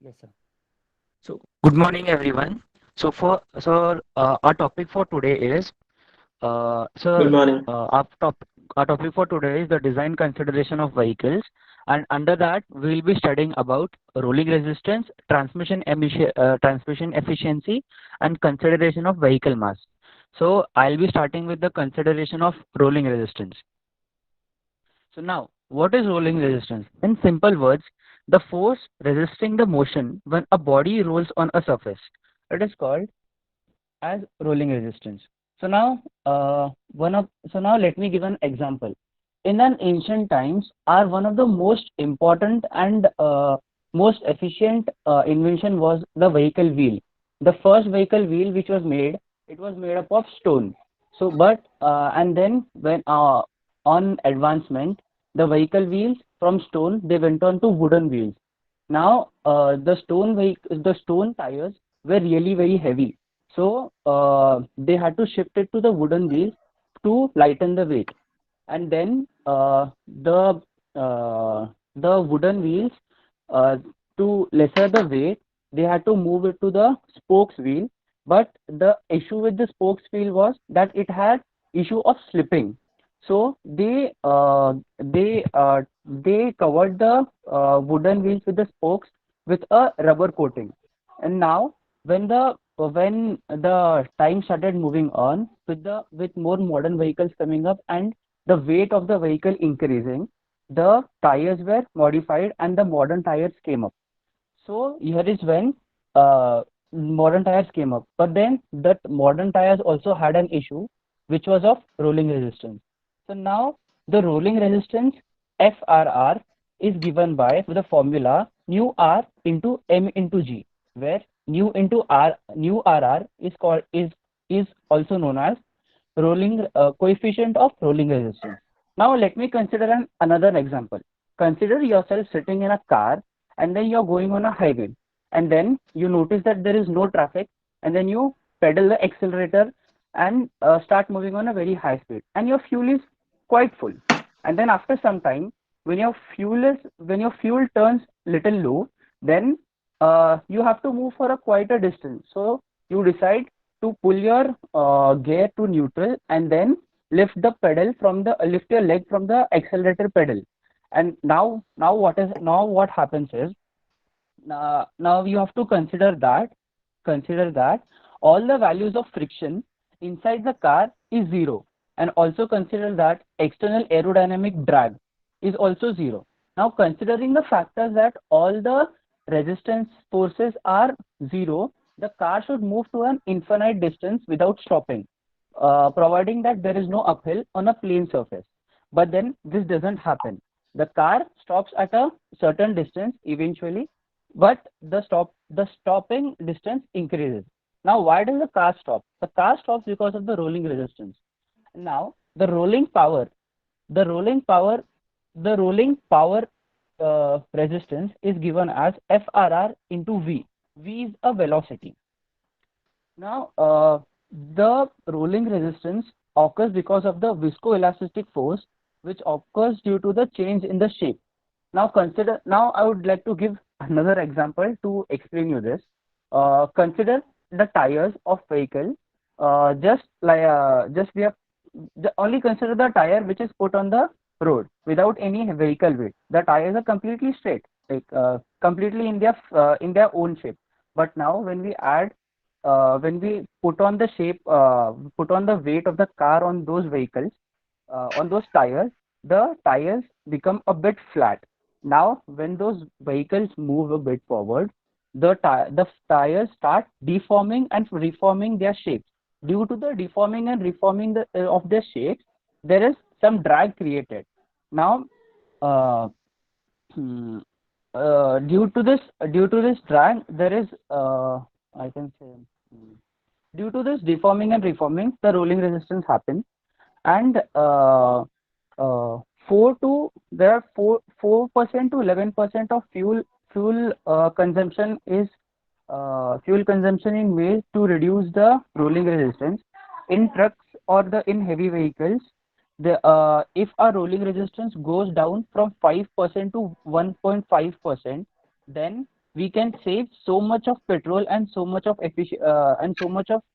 Yes, sir. So, good morning, everyone. Our topic for today is, Good sir, morning. our topic for today is the design consideration of vehicles, and under that, we'll be studying about rolling resistance, transmission efficiency, and consideration of vehicle mass. So, I'll be starting with the consideration of rolling resistance. So now, what is rolling resistance? In simple words, the force resisting the motion when a body rolls on a surface. It is called as rolling resistance. So now, let me give an example. In an ancient times, our one of the most important and most efficient invention was the vehicle wheel. The first vehicle wheel which was made, it was made up of stone. So, but and then when on advancement, the vehicle wheels from stone they went on to wooden wheels. Now, the stone tires were really very heavy, so they had to shift it to the wooden wheels to lighten the weight. And then the wooden wheels, uh, to lesser the weight, they had to move it to the spokes wheel. But the issue with the spokes wheel was that it had issue of slipping. So they covered the wooden wheels with the spokes with a rubber coating. And now when the time started moving on with more modern vehicles coming up and the weight of the vehicle increasing, the tires were modified and the modern tires came up. So here is when uh, modern tires came up. But then that modern tires also had an issue, which was of rolling resistance. So now the rolling resistance FRR is given by the formula nu R into M into G, where nu RR is also known as rolling coefficient of rolling resistance. Now let me consider another example. Consider yourself sitting in a car and then you're going on a highway, and then you notice that there is no traffic, and then you pedal the accelerator and start moving on a very high speed, and your fuel is quite full. And then after some time, when your fuel turns little low, then you have to move for a quite a distance. So you decide to pull your gear to neutral and then lift your leg from the accelerator pedal. And now what happens is, now you have to consider that all the values of friction inside the car is zero, and also consider that external aerodynamic drag is also zero. Now considering the factors that all the resistance forces are zero, the car should move to an infinite distance without stopping, providing that there is no uphill on a plane surface. But then this doesn't happen. The car stops at a certain distance eventually, but the stopping distance increases. Now why does the car stop? The car stops because of the rolling resistance. Now the rolling power the rolling power resistance is given as FRR into V. V is a velocity. Now, the rolling resistance occurs because of the viscoelastic force, which occurs due to the change in the shape. Now I would like to give another example to explain you this. Consider the tires of vehicle. Just we have only consider the tire which is put on the road without any vehicle weight. The tires are completely straight, completely in their own shape. But now when we put on the weight of the car on those vehicles, on those tires, the tires become a bit flat. Now, when those vehicles move a bit forward, the tires start deforming and reforming their shapes. Due to the deforming and reforming of their shapes, there is some drag created. Now, uh, hmm, due to this drag, there is I can say. hmm, Due to this deforming and reforming, the rolling resistance happens, and uh, 4 to there are 4% to 11% of fuel consumption in ways to reduce the rolling resistance in trucks or the in heavy vehicles. The if our rolling resistance goes down from 5% to 1.5%, then we can save so much of petrol and so much of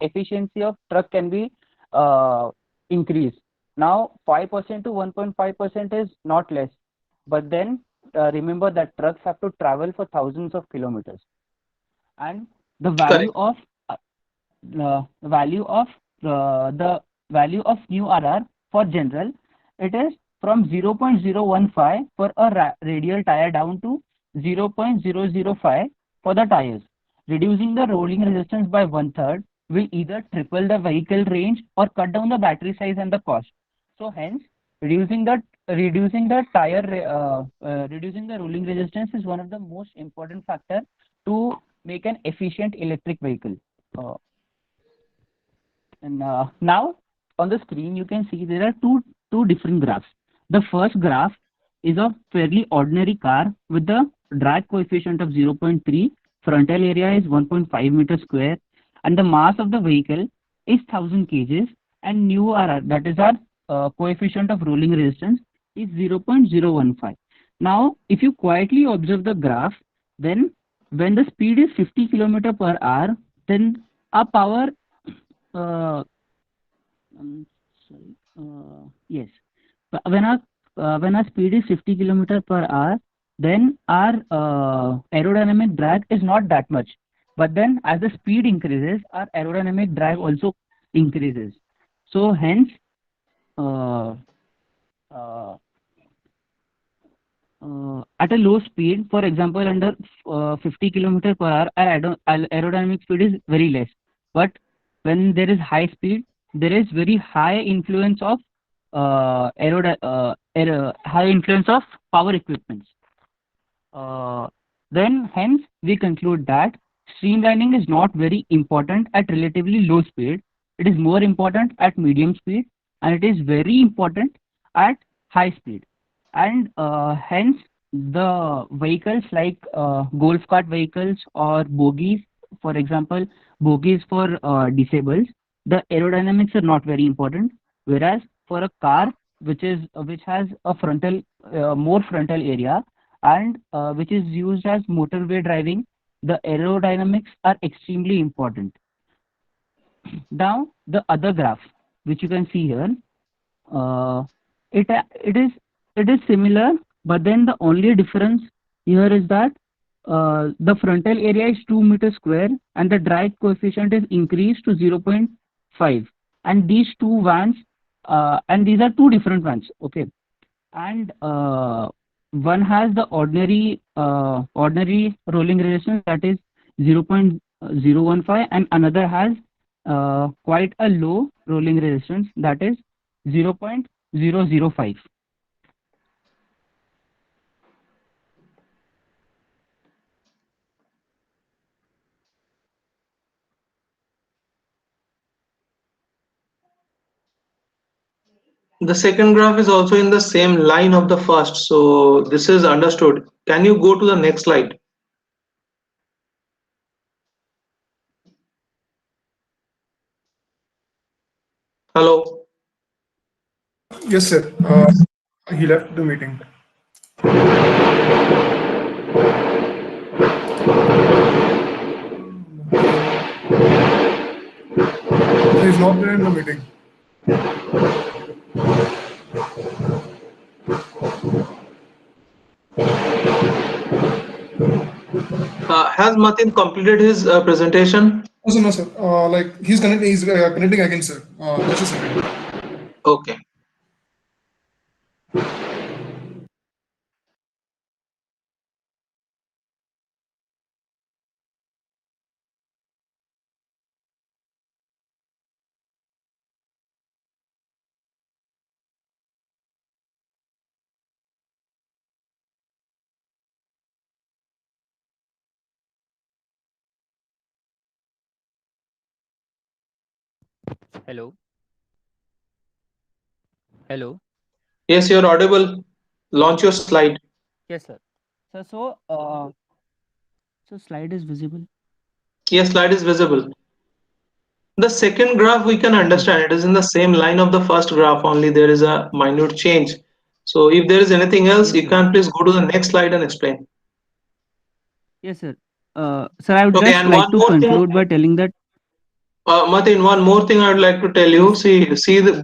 efficiency of truck can be uh, increased. Now 5% to 1.5% is not less, but then remember that trucks have to travel for thousands of kilometers, and the value Correct. of uh, value of the value of new RR for general, it is from 0.015 for a radial tire down to 0.005 for the tires. Reducing the rolling resistance by one third will either triple the vehicle range or cut down the battery size and the cost. So hence, reducing the reducing the rolling resistance is one of the most important factor to make an efficient electric vehicle. Uh, and now on the screen you can see there are two different graphs. The first graph is a fairly ordinary car with the drag coefficient of 0.3, frontal area is 1.5 meters square, and the mass of the vehicle is 1000 kgs, and new RR, that is our coefficient of rolling resistance, is 0.015. Now, if you quietly observe the graph, then when the speed is 50 kilometer per hour, then our power uh, um, sorry. Yes. When our speed is 50 kilometer per hour, then our aerodynamic drag is not that much. But then as the speed increases, our aerodynamic drag also increases. So hence, uh, uh, at a low speed, for example, under 50 kilometer per hour, our aerodynamic speed is very less. But when there is high speed, there is very high influence of high influence of power equipments. Uh, then, hence, we conclude that streamlining is not very important at relatively low speed. It is more important at medium speed, and it is very important at high speed. And hence, the vehicles like golf cart vehicles or bogies, for example, bogies for disabled, the aerodynamics are not very important. Whereas for a car which has a more frontal area and which is used as motorway driving, the aerodynamics are extremely important. Now, the other graph, which you can see here, uh, it is similar, but then the only difference here is that the frontal area is 2 meters square and the drag coefficient is increased to 0.5. And these two vans, and these are two different vans, okay, and one has the ordinary rolling resistance, that is 0.015, and another has quite a low rolling resistance, that is 0.005. The second graph is also in the same line of the first, so this is understood. Can you go to the next slide? Hello. Yes, sir. He left the meeting. He's not there in the meeting. Has Matin completed his presentation? Oh, so no, sir. Like he's connecting. He's connecting again, sir. Just a second. Okay. Hello. Hello. Yes, you're audible. Launch your slide. Yes, sir. So slide is visible. Yes, slide is visible. The second graph we can Yes, sir. understand it is in the same line of the first graph, only there is a minute change. So if there is anything else, Yes, you sir. can please go to the next slide and explain. Yes, sir. Sir, I would Okay, just and one like to more thing, conclude by telling that Martin, one more thing I would like to tell you. See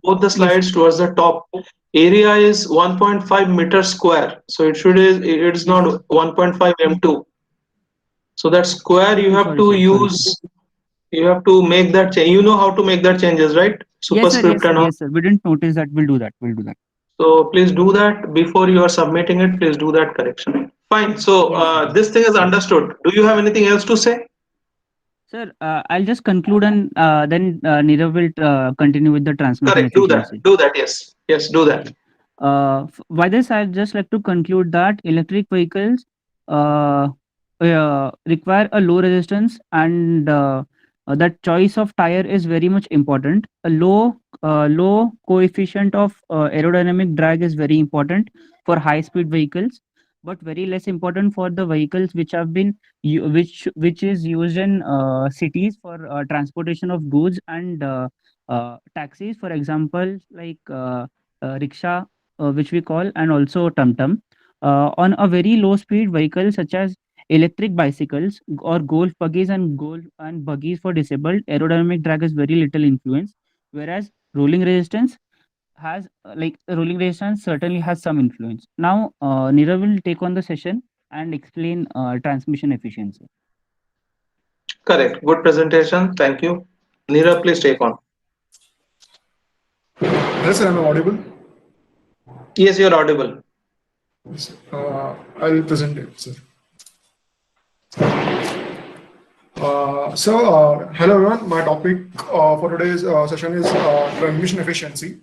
both the yes, slides towards the top. Area is 1.5 meters square, so it's yes. not 1.5 m2. So that square you Oh, have sorry, to sir. Sorry, sir. use. You have to make that change. You know how to make that changes, right? Yes, sir. Superscript Yes, sir. and all. Yes, sir. We didn't notice that. We'll do that. We'll do that. So please do that before you are submitting it. Please do that correction. Fine. So Yes, sir. this thing is understood. Do you have anything else to say? Sir, I'll just conclude and then Nirav will continue with the transmission Correct. Do that. efficiency. Do that. Yes. Yes. Do that. By this, I'd just like to conclude that electric vehicles uh, require a low resistance, and that choice of tire is very much important. A low coefficient of aerodynamic drag is very important for high speed vehicles, but very less important for the vehicles which have been which is used in cities for transportation of goods and taxis. For example, like rickshaw, which we call, and also tum-tum. On a very low speed vehicle such as electric bicycles or golf buggies and buggies for disabled, aerodynamic drag is very little influence, whereas rolling resistance certainly has some influence. Now, Nirav will take on the session and explain transmission efficiency. Correct. Good presentation. Thank you. Neera, please take on. Yes, sir, I'm audible. Yes, you're audible. Yes, I'll present it, sir. Hello everyone. My topic for today's session is transmission efficiency.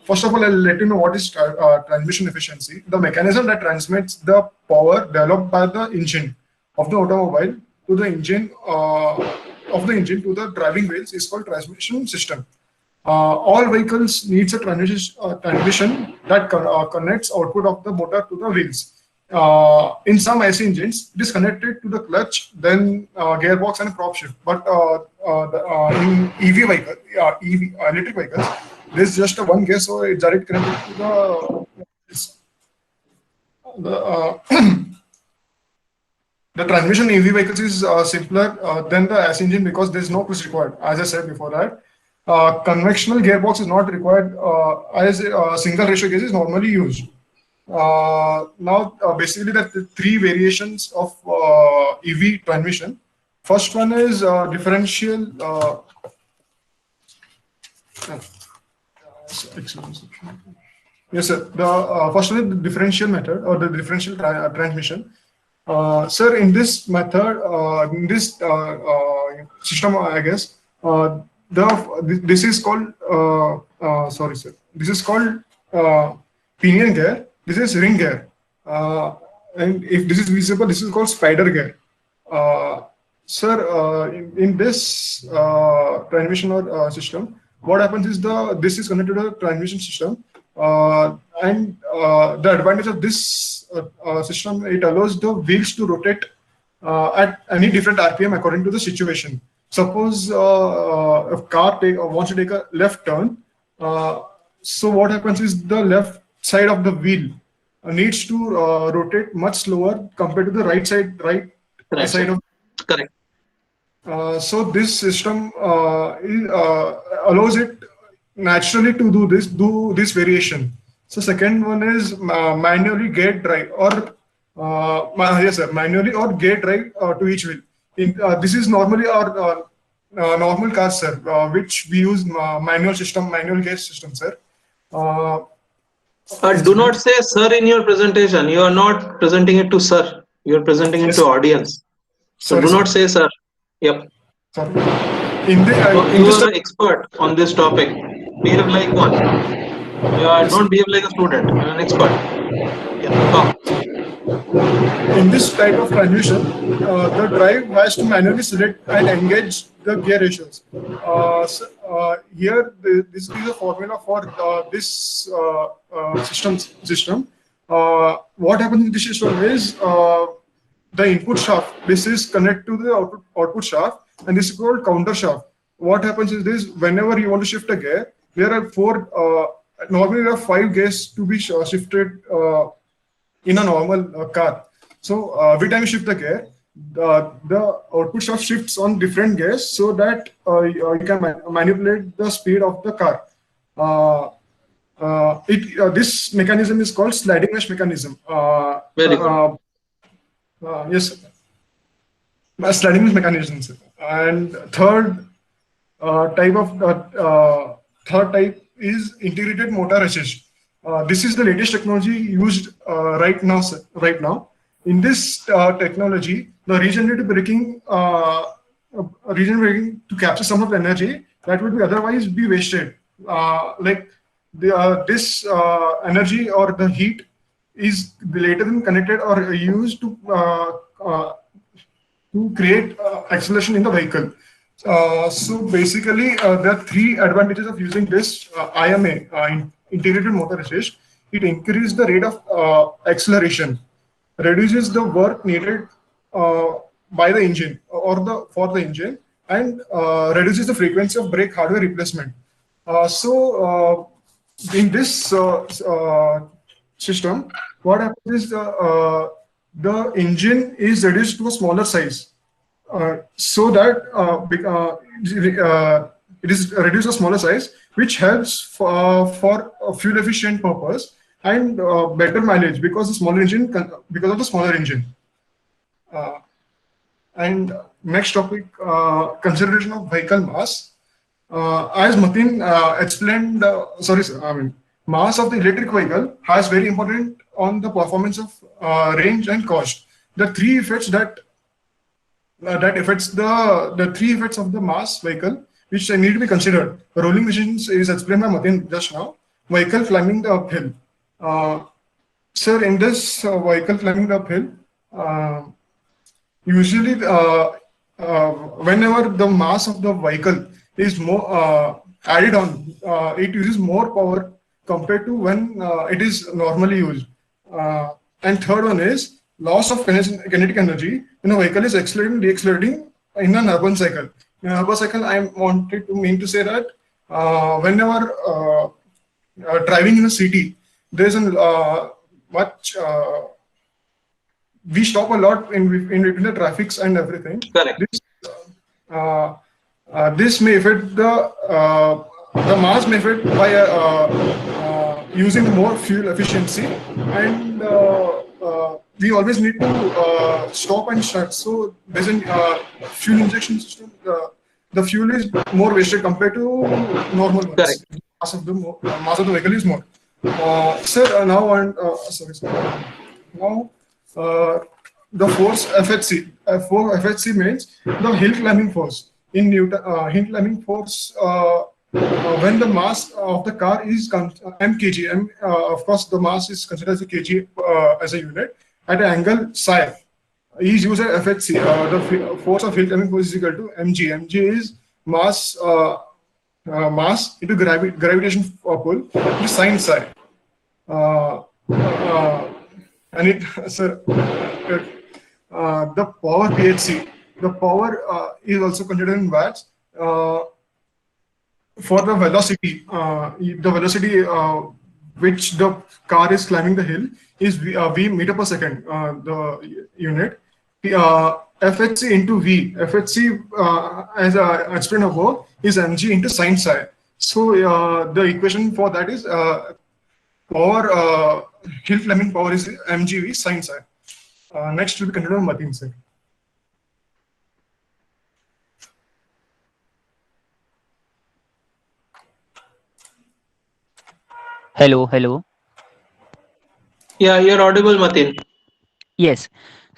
First of all, I'll let you know what is transmission efficiency. The mechanism that transmits the power developed by the engine of the automobile to the engine to the driving wheels is called transmission system. All vehicles needs a transmission that connects output of the motor to the wheels. In some IC engines, it is connected to the clutch, then gearbox and prop shift. But in EV vehicle, electric vehicles, there's just a one gear, so it's directly connected to the transmission in EV vehicles is simpler than the IC engine because there's no clutch required. As I said before that, conventional gearbox is not required as single ratio gears is normally used. Basically, the three variations of EV transmission. First one is differential. Yes, sir. The first one is the differential method or the differential transmission. Sir, in this method, in this system, I guess, this is called. Sorry, sir. This is called pinion gear. This is ring gear. And if this is visible, this is called spider gear. Sir, in this transmission or system, what happens is this is connected to the transmission system, and the advantage of this system, it allows the wheels to rotate at any different RPM according to the situation. Suppose a car wants to take a left turn, so what happens is the left side of the wheel needs to rotate much slower compared to the right side Correct. side of. Correct. So this system allows it naturally to do this variation. So second one is manually gate drive or yes sir, manually or gate drive to each wheel. This is normally our normal cars, sir, which we use manual gate system, sir. Do not say sir in your presentation. You are not presenting it to sir. You are presenting it Yes. to audience. So Sorry, do not sir. say sir. Yep. Sorry. In You this are an expert on this topic. Behave like one. Don't behave like a student. You're an expert. Yeah. Talk. in this type of transmission, the drive has to manually select and engage the gear ratios. Here, this is a formula for this system. What happens in this system is the input shaft. This is connected to the output shaft, and this is called counter shaft. What happens is this: whenever you want to shift a gear, there are four. Normally, there are 5 gears to be shifted in a normal car. So every time you shift the gear, the output shaft shifts on different gears so that you can manipulate the speed of the car. Uh, this mechanism is called sliding mesh mechanism. Very good. Yes, sliding mesh mechanism, sir. And type of third type is integrated motor assist. This is the latest technology used right now. Right now, in this technology, the regenerative braking to capture some of the energy that would be otherwise be wasted. Like this energy or the heat is later than connected or used to create acceleration in the vehicle. So basically, there are three advantages of using this IMA, integrated motor assist. It increases the rate of acceleration, reduces the work needed uh, by the engine or the for the engine, and reduces the frequency of brake hardware replacement. In this system, what happens is the engine is reduced to a smaller size so that it is reduced to smaller size, which helps for a fuel efficient purpose and better mileage because the smaller engine because of the smaller engine. Uh, and next topic, consideration of vehicle mass. As Matin explained, sorry, sir, I mean, mass of the electric vehicle has very important on the performance of range and cost. The three effects that affects the three effects of the mass vehicle, which need to be considered. Rolling machines is explained by Matin just now. Vehicle climbing the uphill. Uh, Sir, in this vehicle climbing the uphill, uh, usually whenever the mass of the vehicle is more added on, it uses more power compared to when it is normally used. And third one is loss of kinetic energy when a vehicle is accelerating, deaccelerating in an urban cycle. In an urban cycle, I wanted to mean to say that whenever driving in a city, there's a much we stop a lot in between the traffics and everything. Correct. Uh, this may affect the mass may affect by using more fuel efficiency, and we always need to stop and start. So there's a fuel injection system. The fuel is more wasted compared to normal Correct. ones. Mass of the vehicle is more. Sir, now and sorry, sir. Now, uh, the force FHC. For FHC means the hill climbing force. In Newton, hill climbing force, when the mass of the car is mkg, of course, the mass is considered as a kg as a unit at an angle psi. Is used as FHC. The force of hill climbing force is equal to mg. Mg is mass mass into gravitation pull into sine psi. Uh, uh, and it sir, the power PHC, the power is also considered in watts. For the velocity which the car is climbing the hill is v meter per second, the unit. FHC into V. FHC, as I explained above, is mg into sine psi. So the equation for that is power hill climbing power is mgv sine psi. Next will be continued on Matin sir. Hello, hello. Yeah, you're audible, Matin. Yes.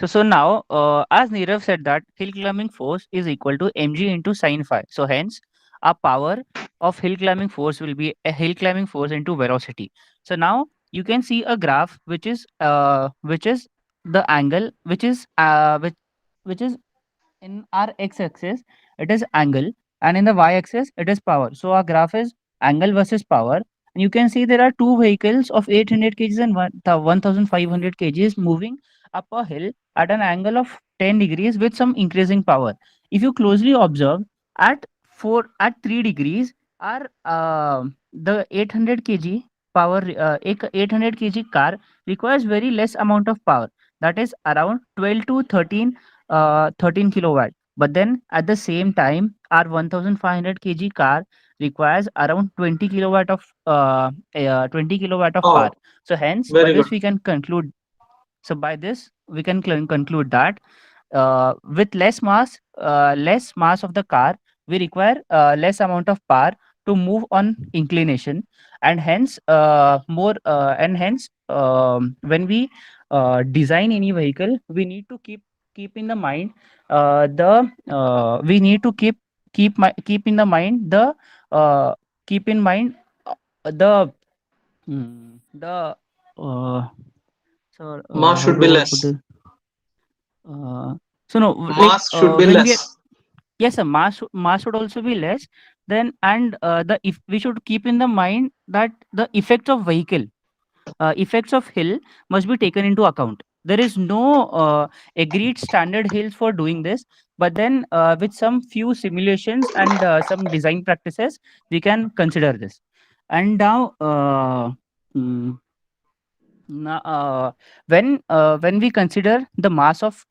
So now, as Nirav said that hill climbing force is equal to mg into sine phi. So hence, our power of hill climbing force will be a hill climbing force into velocity. So now you can see a graph which is the angle which is in our x-axis it is angle, and in the y-axis it is power. So our graph is angle versus power, and you can see there are two vehicles of 800 kgs and 1500 kgs moving up a hill at an angle of 10 degrees with some increasing power. If you closely observe, at 3 degrees our the 800 kg power 800 kg car requires very less amount of power, that is around 12 to 13 13 kilowatt. But then at the same time, our 1500 kg car requires around 20 kilowatt of 20 kilowatt of power. Oh, So hence, by very good. this we can conclude. So by this we can conclude that with less mass of the car, we require less amount of power to move on inclination, and hence when we design any vehicle, we need to keep in the mind the we need to keep in the mind the uh, keep in mind the the so Mass how should be to put less. it? Uh, so no, like Mass should be when we are, less. yes, sir, mass should also be less. Then and the if we should keep in the mind that the effects of hill must be taken into account. There is no agreed standard hills for doing this, but then with some few simulations and some design practices, we can consider this. And now, mm, now, when we consider the mass of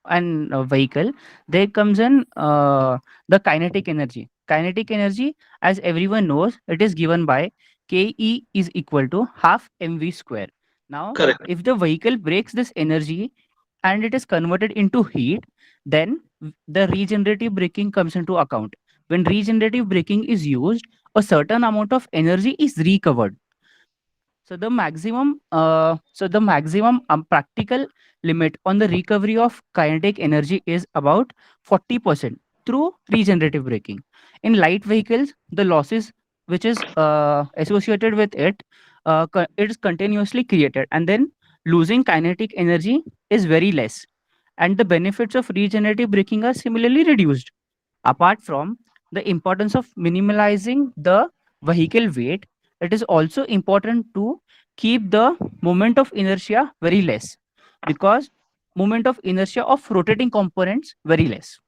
an vehicle, there comes in the kinetic energy. Kinetic energy, as everyone knows, it is given by Ke is equal to half mv square. Now, Correct. if the vehicle breaks this energy and it is converted into heat, then the regenerative braking comes into account. When regenerative braking is used, a certain amount of energy is recovered. So the maximum practical limit on the recovery of kinetic energy is about 40% through regenerative braking. In light vehicles, the losses which is associated with it, it is continuously created, and then losing kinetic energy is very less, and the benefits of regenerative braking are similarly reduced. Apart from the importance of minimalizing the vehicle weight, it is also important to keep the moment of inertia very less, because moment of inertia of rotating components very less,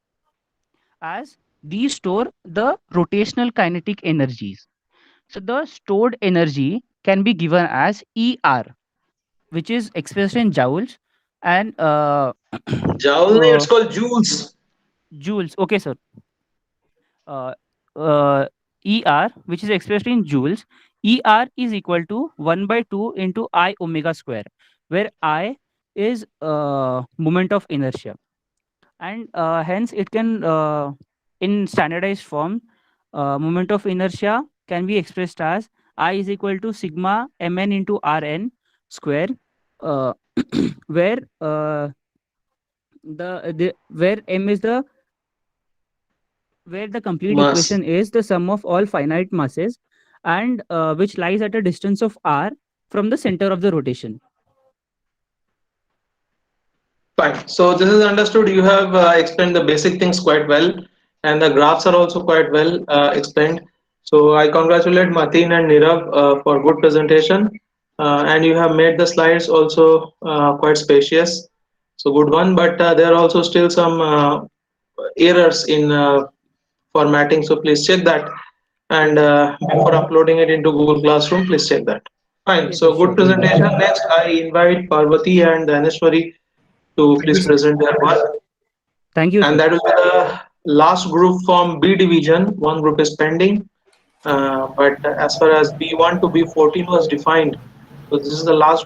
as these store the rotational kinetic energies. So the stored energy can be given as ER, which is expressed in joules, and Joule, it's uh, called joules. joules. Okay, sir. uh, uh, ER, which is expressed in joules, ER is equal to 1 by 2 into I omega square, where I is moment of inertia. And hence, it can, in standardized form, moment of inertia can be expressed as I is equal to sigma mn into Rn square, uh, where where m is the where the complete Mass. equation is the sum of all finite masses, and which lies at a distance of r from the center of the rotation. Fine. So this is understood. You have explained the basic things quite well, and the graphs are also quite well explained. So I congratulate Mateen and Nirav for good presentation, and you have made the slides also quite spacious. So good one, but there are also still some errors in formatting. So please check that, and before uploading it into Google Classroom, please check that. Fine. Yes, sir, So good sure, we'll do presentation. that. Next, I invite Parvati and Dhaneshwari to Thank you, please sir. present their work. Thank you, And sir. that will be the last group from B division. One group is pending, but as far as B1 to B14 was defined, so this is the last group.